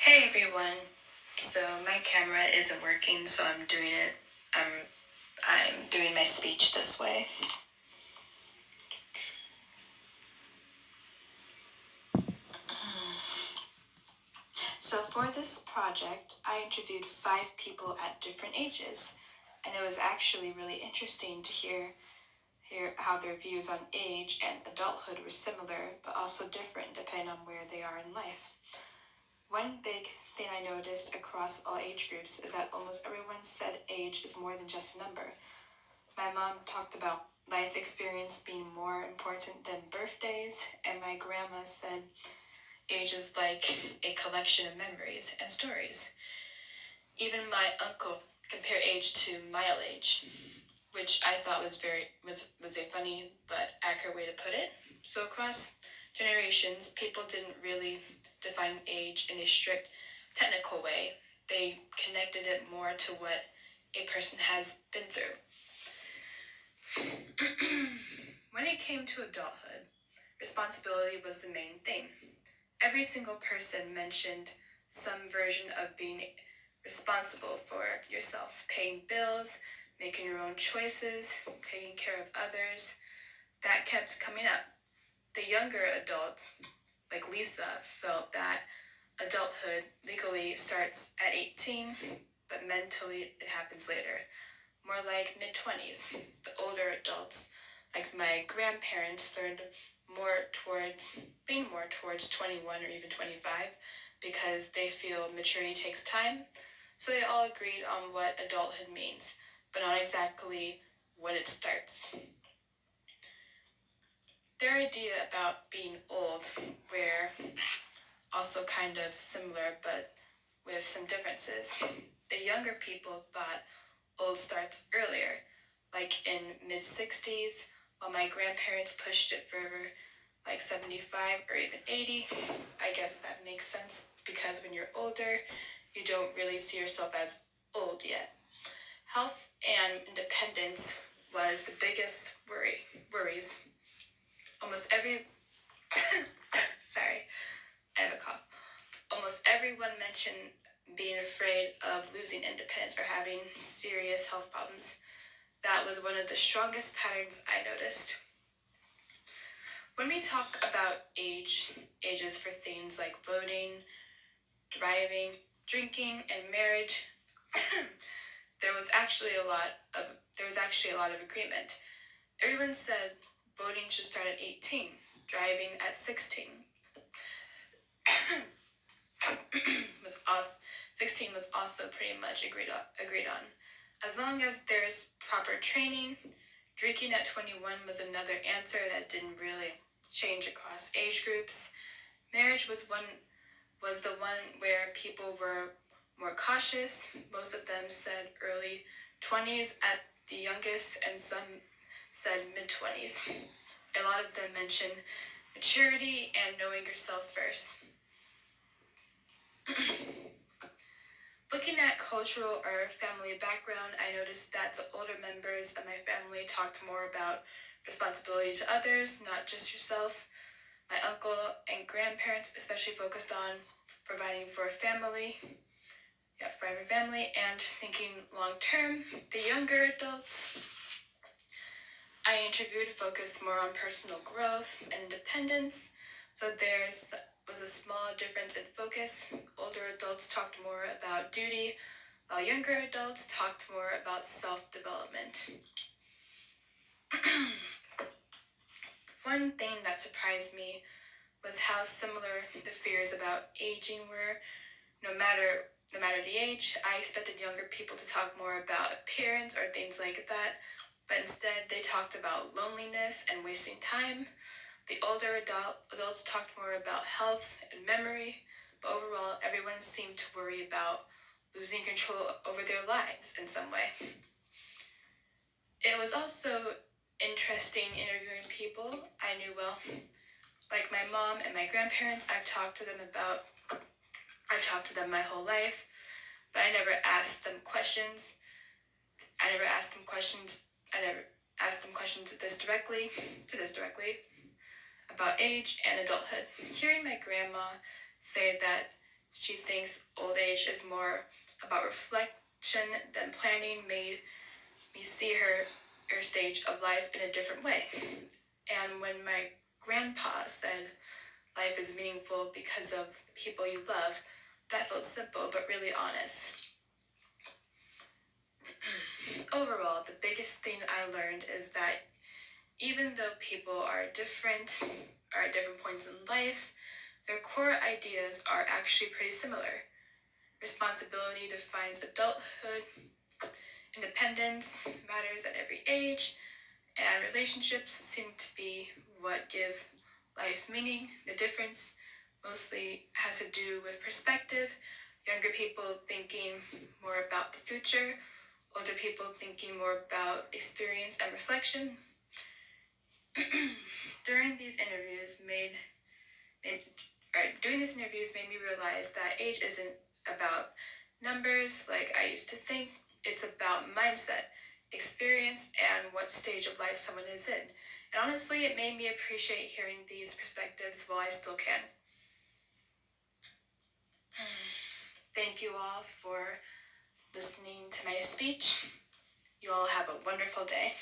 Hey everyone. So my camera isn't working, so I'm doing it. I'm doing my speech this way. So for this project, I interviewed 5 people at different ages, and it was actually really interesting to hear how their views on age and adulthood were similar, but also different depending on where they are in life. One big thing I noticed across all age groups is that almost everyone said age is more than just a number. My mom talked about life experience being more important than birthdays, and my grandma said age is like a collection of memories and stories. Even my uncle compared age to mileage, which I thought was a funny but accurate way to put it. So across generations, people didn't really define age in a strict technical way. They connected it more to what a person has been through. When it came to adulthood, responsibility was the main thing. Every single person mentioned some version of being responsible for yourself, paying bills, making your own choices, taking care of others. That kept coming up. The younger adults, like Lisa, felt that adulthood legally starts at 18, but mentally it happens later, more like mid-20s. The older adults, like my grandparents, lean more towards 21 or even 25 because they feel maturity takes time. So they all agreed on what adulthood means, but not exactly when it starts. Their idea about being old were also kind of similar, but with some differences. The younger people thought old starts earlier, like in mid-60s, while my grandparents pushed it further, like 75 or even 80. I guess that makes sense because when you're older, you don't really see yourself as old yet. Health and independence was the biggest worries. Almost every sorry, I have a cough. Almost everyone mentioned being afraid of losing independence or having serious health problems. That was one of the strongest patterns I noticed. When we talk about ages for things like voting, driving, drinking, and marriage, there was actually a lot of agreement. Everyone said voting should start at 18, driving at 16. was also 16 was also pretty much agreed on. As long as there's proper training, drinking at 21 was another answer that didn't really change across age groups. Marriage was the one where people were more cautious. Most of them said early 20s at the youngest, and some said mid-20s. A lot of them mentioned maturity and knowing yourself first. Looking at cultural or family background, I noticed that the older members of my family talked more about responsibility to others, not just yourself. My uncle and grandparents especially focused on providing for family and thinking long term. The younger adults I interviewed focused more on personal growth and independence, so there was a small difference in focus. Older adults talked more about duty, while younger adults talked more about self-development. One thing that surprised me was how similar the fears about aging were. No matter the age, I expected younger people to talk more about appearance or things like that, but instead they talked about loneliness and wasting time. The older adults talked more about health and memory, but overall everyone seemed to worry about losing control over their lives in some way. It was also interesting interviewing people I knew well. Like my mom and my grandparents, I've talked to them my whole life, but I never asked them questions. I never asked them questions to this directly about age and adulthood. Hearing my grandma say that She thinks old age is more about reflection than planning, made me see her stage of life in a different way. And when my grandpa said life is meaningful because of the people you love, that felt simple but really honest. Overall, the biggest thing I learned is that even though people are at different points in life, their core ideas are actually pretty similar. Responsibility defines adulthood, independence matters at every age, and relationships seem to be what give life meaning. The difference mostly has to do with perspective. Younger people thinking more about the future, older people thinking more about experience and reflection. During these interviews made Doing these interviews made me realize that age isn't about numbers like I used to think. It's about mindset, experience, and what stage of life someone is in. And honestly, it made me appreciate hearing these perspectives while I still can. Thank you all for listening to my speech. You all have a wonderful day.